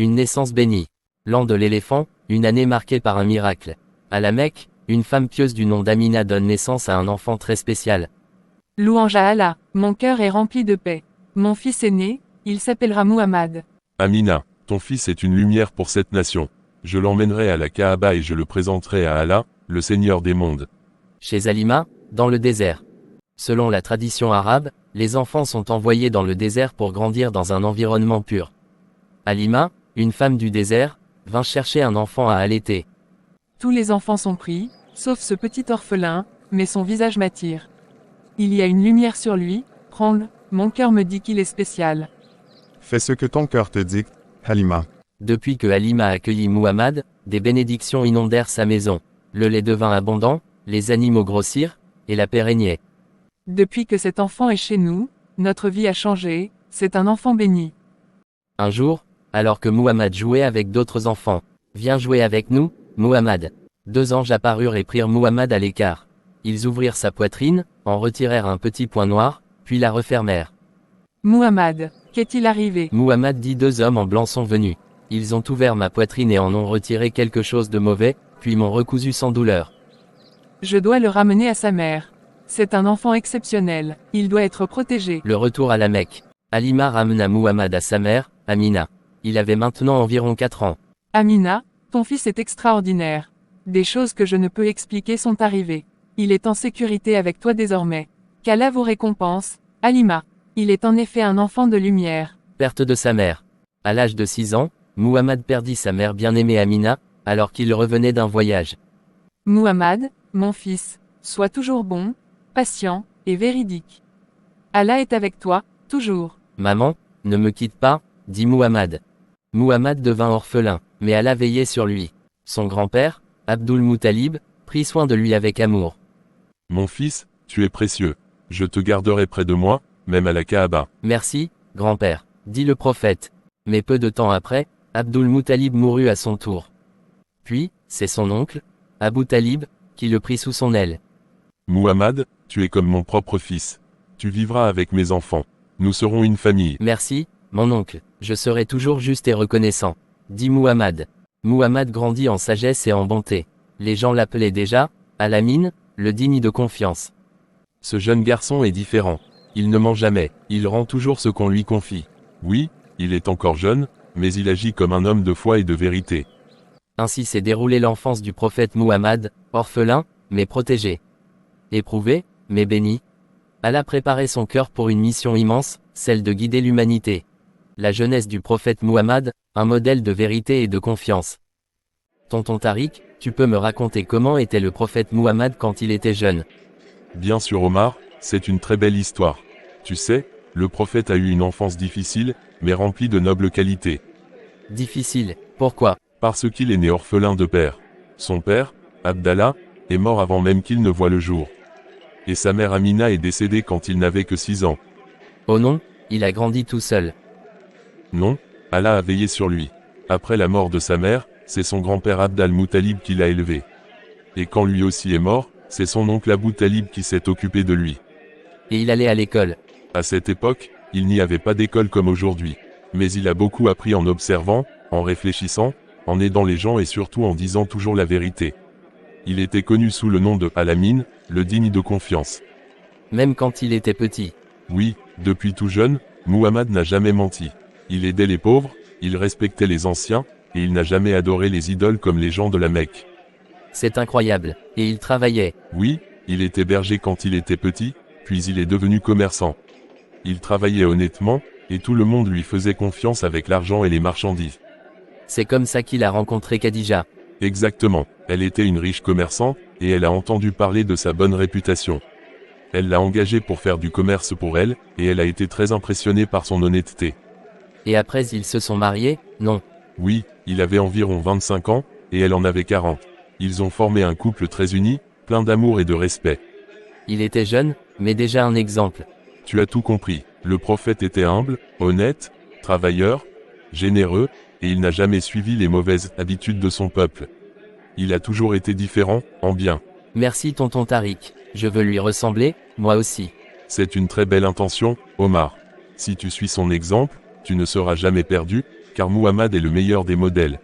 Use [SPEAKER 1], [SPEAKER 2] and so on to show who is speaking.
[SPEAKER 1] Une naissance bénie. L'an de l'éléphant, une année marquée par un miracle. À la Mecque, une femme pieuse du nom d'Amina donne naissance à un enfant très spécial.
[SPEAKER 2] Louange à Allah, mon cœur est rempli de paix. Mon fils est né, il s'appellera Muhammad.
[SPEAKER 3] Amina, ton fils est une lumière pour cette nation. Je l'emmènerai à la Kaaba et je le présenterai à Allah, le Seigneur des mondes.
[SPEAKER 1] Chez Halima, dans le désert. Selon la tradition arabe, les enfants sont envoyés dans le désert pour grandir dans un environnement pur. Halima, une femme du désert, vint chercher un enfant à allaiter.
[SPEAKER 2] Tous les enfants sont pris, sauf ce petit orphelin, mais son visage m'attire. Il y a une lumière sur lui, prends-le, mon cœur me dit qu'il est spécial.
[SPEAKER 4] Fais ce que ton cœur te dicte, Halima.
[SPEAKER 1] Depuis que Halima a accueilli Muhammad, des bénédictions inondèrent sa maison. Le lait devint abondant, les animaux grossirent, et la paix régnait.
[SPEAKER 2] Depuis que cet enfant est chez nous, notre vie a changé, c'est un enfant béni.
[SPEAKER 1] Un jour, alors que Muhammad jouait avec d'autres enfants, « Viens jouer avec nous, Muhammad ». 2 anges apparurent et prirent Muhammad à l'écart. Ils ouvrirent sa poitrine, en retirèrent un petit point noir, puis la refermèrent.
[SPEAKER 2] Muhammad, qu'est-il arrivé?
[SPEAKER 1] Muhammad dit 2 hommes en blanc sont venus. Ils ont ouvert ma poitrine et en ont retiré quelque chose de mauvais, puis m'ont recousu sans douleur.
[SPEAKER 2] Je dois le ramener à sa mère. C'est un enfant exceptionnel, il doit être protégé.
[SPEAKER 1] Le retour à la Mecque. Halima ramena Muhammad à sa mère, Amina. Il avait maintenant environ 4 ans.
[SPEAKER 2] Amina, ton fils est extraordinaire. Des choses que je ne peux expliquer sont arrivées. Il est en sécurité avec toi désormais. Qu'Allah vous récompense, Halima. Il est en effet un enfant de lumière.
[SPEAKER 1] Perte de sa mère. À l'âge de 6 ans, Muhammad perdit sa mère bien-aimée Amina, alors qu'il revenait d'un voyage.
[SPEAKER 2] Muhammad, mon fils, sois toujours bon, patient, et véridique. Allah est avec toi, toujours.
[SPEAKER 1] Maman, ne me quitte pas, dit Muhammad. Muhammad devint orphelin, mais Allah veillait sur lui. Son grand-père, Abdul Muttalib, prit soin de lui avec amour.
[SPEAKER 3] Mon fils, tu es précieux. Je te garderai près de moi, même à la Kaaba.
[SPEAKER 1] Merci, grand-père, dit le prophète. Mais peu de temps après, Abdul Muttalib mourut à son tour. Puis, c'est son oncle, Abu Talib, qui le prit sous son aile.
[SPEAKER 3] Muhammad, tu es comme mon propre fils. Tu vivras avec mes enfants. Nous serons une famille.
[SPEAKER 1] Merci, mon oncle, je serai toujours juste et reconnaissant, dit Muhammad. Muhammad grandit en sagesse et en bonté. Les gens l'appelaient déjà, Al-Amin, le digne de confiance.
[SPEAKER 3] Ce jeune garçon est différent. Il ne ment jamais, il rend toujours ce qu'on lui confie. Oui, il est encore jeune, mais il agit comme un homme de foi et de vérité.
[SPEAKER 1] Ainsi s'est déroulée l'enfance du prophète Muhammad, orphelin, mais protégé. Éprouvé, mais béni. Allah préparait son cœur pour une mission immense, celle de guider l'humanité. La jeunesse du prophète Muhammad, un modèle de vérité et de confiance. Tonton Tariq, tu peux me raconter comment était le prophète Muhammad quand il était jeune?
[SPEAKER 3] Bien sûr Omar, c'est une très belle histoire. Tu sais, le prophète a eu une enfance difficile, mais remplie de nobles qualités.
[SPEAKER 1] Difficile, pourquoi?
[SPEAKER 3] Parce qu'il est né orphelin de père. Son père, Abdallah, est mort avant même qu'il ne voie le jour. Et sa mère Amina est décédée quand il n'avait que 6 ans.
[SPEAKER 1] Oh non, il a grandi tout seul.
[SPEAKER 3] Non, Allah a veillé sur lui. Après la mort de sa mère, c'est son grand-père Abd al-Muttalib qui l'a élevé. Et quand lui aussi est mort, c'est son oncle Abu Talib qui s'est occupé de lui.
[SPEAKER 1] Et il allait à l'école.
[SPEAKER 3] À cette époque, il n'y avait pas d'école comme aujourd'hui. Mais il a beaucoup appris en observant, en réfléchissant, en aidant les gens et surtout en disant toujours la vérité. Il était connu sous le nom de Al-Amin, le digne de confiance.
[SPEAKER 1] Même quand il était petit.
[SPEAKER 3] Oui, depuis tout jeune, Muhammad n'a jamais menti. Il aidait les pauvres, il respectait les anciens, et il n'a jamais adoré les idoles comme les gens de la Mecque.
[SPEAKER 1] C'est incroyable. Et il travaillait.
[SPEAKER 3] Oui, il était berger quand il était petit, puis il est devenu commerçant. Il travaillait honnêtement, et tout le monde lui faisait confiance avec l'argent et les marchandises.
[SPEAKER 1] C'est comme ça qu'il a rencontré Khadija.
[SPEAKER 3] Exactement, elle était une riche commerçante, et elle a entendu parler de sa bonne réputation. Elle l'a engagé pour faire du commerce pour elle, et elle a été très impressionnée par son honnêteté.
[SPEAKER 1] Et après ils se sont mariés? Non.
[SPEAKER 3] Oui, il avait environ 25 ans, et elle en avait 40. Ils ont formé un couple très uni, plein d'amour et de respect.
[SPEAKER 1] Il était jeune, mais déjà un exemple.
[SPEAKER 3] Tu as tout compris, le prophète était humble, honnête, travailleur, généreux, et il n'a jamais suivi les mauvaises habitudes de son peuple. Il a toujours été différent, en bien.
[SPEAKER 1] Merci tonton Tariq, je veux lui ressembler, moi aussi.
[SPEAKER 3] C'est une très belle intention, Omar. Si tu suis son exemple, tu ne seras jamais perdu, car Muhammad est le meilleur des modèles.